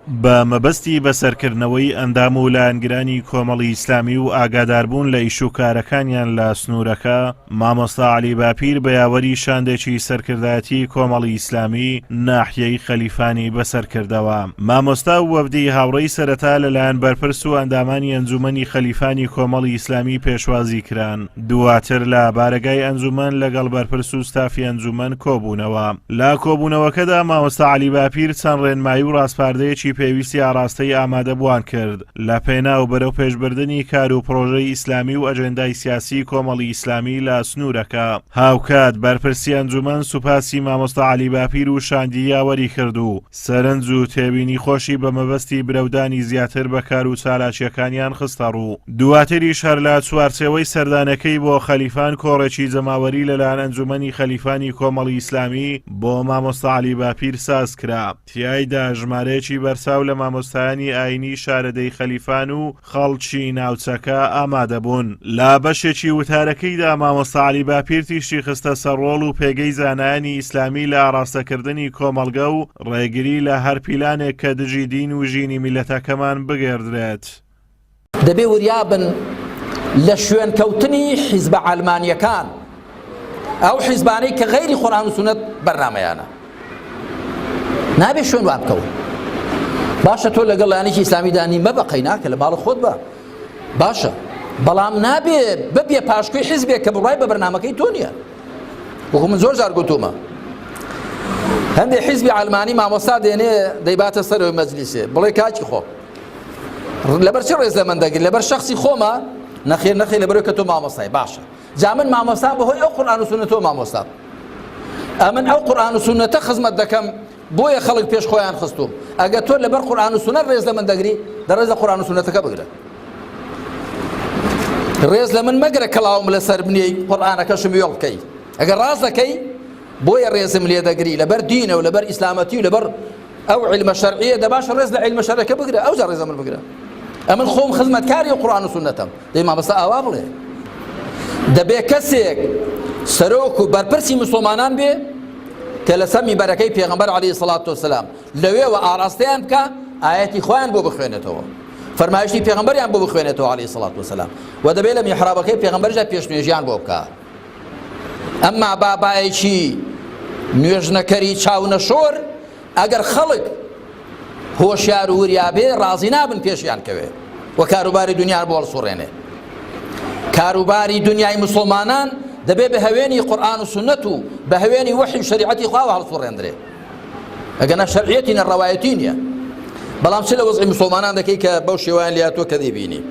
بە مەبەستی بەسەرکردنەوەی ئەندام و لایەنگرانی کۆمەڵی ئیسلامی و ئاگاداربوون لە ئیش و کارەکانیان لە سنوورەکە، مامۆستا عەلی باپیر بە یاوەری شاندێکی سەرکردایەتی کۆمەڵی ئیسلامی ناحیەی خەلیفانی بەسەرکردەوە. مامۆستا و وەفدی هاوڕێی سەرەتا لەلایەن بەرپرس و ئەندامانی ئەنجومەنی خەلیفانی کۆمەڵی ئیسلامی پێشوازی کران. دواتر لە بارگای ئەنجومەن لەگەڵ بەرپرس و ستافی ئەنجومەن کۆبوونەوە. لە کۆبوونەوەکەدا مامۆستا عەلی باپیر چەند ڕێنمایی و ڕاستپاردەیەکی پێویستی ئاراستەی ئامادەبووان کرد لە پێناو بەرەو پێشبردننی کار و پرۆژەی ئیسلامی و ئەجێندای سیاسی کۆمەڵی ئیسلامی لە سنوورەکە. هاوکات بەرپرسی ئەنجومەن سوپاسی مامۆستا عەلی باپیر و شاندی یاوەری کرد و سەرنج و تێبینی خۆشی بە مەبەستی برەودانی زیاتر بە کار و چالاکیەکانیان خستە ڕوو. دواتریش هەر لە چوارچێوەی سەردانەکەی بۆ خەلیفان کۆڕێکی جەماوەری لەلایەن ئەنجومەنی خەلیفانی کۆمەڵی ئیسلامی بۆ مامۆستا عەلی باپیر ساز کرا. تیایدا ژمارەیەکی بەرچاو لە مامۆستایانی ئاینی شارەدەی خەلیفان و خەڵکی ناوچەکە ئامادەبوون. لە بەشێکی وتارەکەیدا مامۆستا عەلی باپیر تیشتی خستە سەر ڕۆڵ و پێگەی زانایانی ئیسلامی لە ئاراستەکردنی کۆمەڵگە و ڕێگری لە هەر پیلانێک کە دژی دین و ژینی میلەتەکەمان بگێردرێت. دەبێ وریابن لە شوێنکەوتنی حیزبە عەلمانیەکان، ئەو حیزبانەی کە غەیری قورئان و سونەت بەرنامەیانە، نابێ شوێن وان بکەون. باشە تۆ لەگەڵ لایەنێکی ئیسلامی دانی مەبەقەی ناکە لە ماڵە خۆت بە باشە، بەڵام نابێ ببێ پاشکوی حیزبێک کە بڕای بە بەرنامەکەی تۆ نییە. وەکو من زۆر جار گوتومە هەندێک حیزبی عەلمانی مامۆستا دێنێ دەیباتە سەرەوەی مەجلیسێ بڵێ کاکی خۆ لەبەر چی ڕێز لە من دەگری؟ لەبەر شەخسی خۆمە؟ نەخێر نەخێر لەبەرەوەی کە تۆ مامۆستای. باشە جا من مامۆستا بەهۆی ئەو قورئان و سونەتە تۆ مامۆستا، ئەمن ئەو قورئان و سونەتە خزمەت دەکەم بۆیە خەڵک پێش خۆیان خستوم. ئەگە تۆ لەبەر قورئان و سونەت ڕێز لە من دەگری، دەڕێز لە قورئان و سونەتەکە بگرە، ڕێز لە من مەگرە کەڵاوم لەسەر بنێی قورئانەکەشم وێڵ بکەی. ئەگەر ڕاست دەکەی بۆیە ڕێزم لێ دەگری لەبەر دینە و لەبەر ئیسلامەتی و لەبەر ئەو عیلمە شەرعیە، دەباشە ڕێز لە عیلمە شەرعیەکە بگرە، ئەوجا ڕێز لە من بگرە. ئەمن خۆم خزمەتکاری قورئان و سونەتم. دەی مامۆستا ئاوا بڵێ دەبێ کەسێک سەرۆک و بەرپرسی مسلمانان بێ کە لەسەر میبەرەکەی پێغەمبەر عەلەیهی سەڵات وسەلام لەوێوە ئاراستەیان بکە، ئایەتی خۆیان بۆ بخوێنێتەوە، فەرمایشتی پێغەمبەریان بۆ بخوێنێتەوە عەلەیهی سەڵات وسەلام، و دەبێت لە میحرابەکەی پێغەمبەرجا پێشنوێژیان بۆ بکە. ئەمما بابایەکی نوێژنەکەری چاونەشۆر ئەگەر خەڵک هۆشیار و وریابێ ڕازی نابن پێشیان کەوێ و کاروباری دنیا بۆ هەڵسوڕێنێ. کاروباری دنیای مسلمانان دەبێ بە هەوێنی قورئان و سونەت و بە هەوێنی وحی و شەریعەتی خواوە هەڵسوڕێندرێ، ئەگەنا شەرعیەتی نەڕەوایەتی نییە. بەڵام چ لە وەزعی مسلمانان دەکەی کە بەو شێوەیان لێ تۆ کە دەیبینی.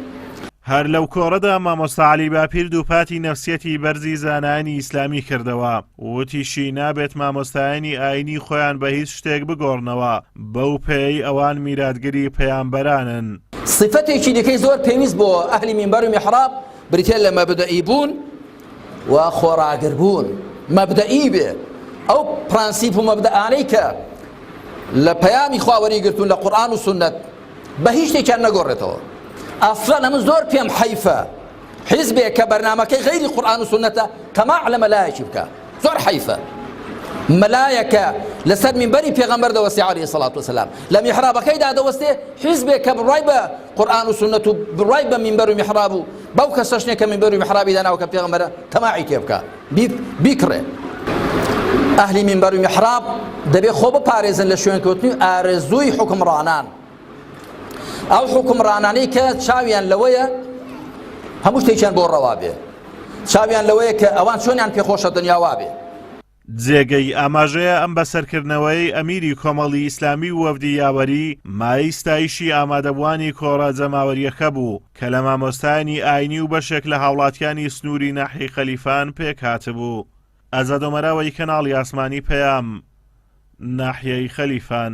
هەر لەو کۆڕەدا مامۆستا عەلی باپیر دووپاتی نەفسیەتی بەرزی زانایانی ئیسلامی کردەوە. وتیشی نابێت مامۆستایانی ئاینی خۆیان بە هیچ شتێک بگۆڕنەوە، بەو پێی ئەوان میراتگری پەیامبەرانن. صفەتێکی دیکەی زۆر پێویست بۆ ئەهلی مینبەر و میحراب بریتێ لە مەبدەئی بوون و خۆڕاگر بوون. مەبدەئی بێ، ئەو پرانسیپ و مەبدەئانەی کە لە پەیامی خوا وەریگرتوون لە قورئان و سونەت بە هیچ شتێکیان نەگۆڕێتەوە. ئەفڵان ئەمن زۆر پێم حەیفە حیزبێک کە بەرنامەکەی غەیری قورئان و سونەتە تەماع لە مەلایەکی بکە، زۆر حەیفە. مەلایەکە لەسەر مینبەری پێغەمبەر دەوەستی عەلەیهی سەڵات وسەلام، لە میحرابەکەیدا دەوەستێ، حیزبێک کە بڕای بە قورئان و سونەت و بڕای بە مینبەر و میحراب و بەو کەسە شتێک کە مینبەر و میحرابی داناوە کە پێغەمبەرە تەماعی تێ بکە، بیکڕێ. ئەهلی مینبەر و میحراب دەبێ خۆ بپارێزن لە شوێنکەوتنی ئارەزووی حوکمڕانان، ئەو حوکمڕانانەی کە چاویان لەوەیە هەموو شتێکیان بۆ ڕەوا بێ، چاویان لەوەیە کە ئەوان چۆنیان پێخۆشە دنیاوا بێ. جێگەی ئاماژەیە ئەم بەسەرکردنەوەی ئەمیری کۆمەڵی ئیسلامی و وەفدی یاوەری مای ستایشی ئامادەبوانی کۆڕە جەماوەریەکە بوو کە لە مامۆستایانی ئاینی و بەشێک لە هاوڵاتیانی سنووری ناحیەی خەلیفان پێک هاتبوو. ئازادۆمەراوەی کەناڵی ئاسمانی پەیام، ناحیەی خەلیفان.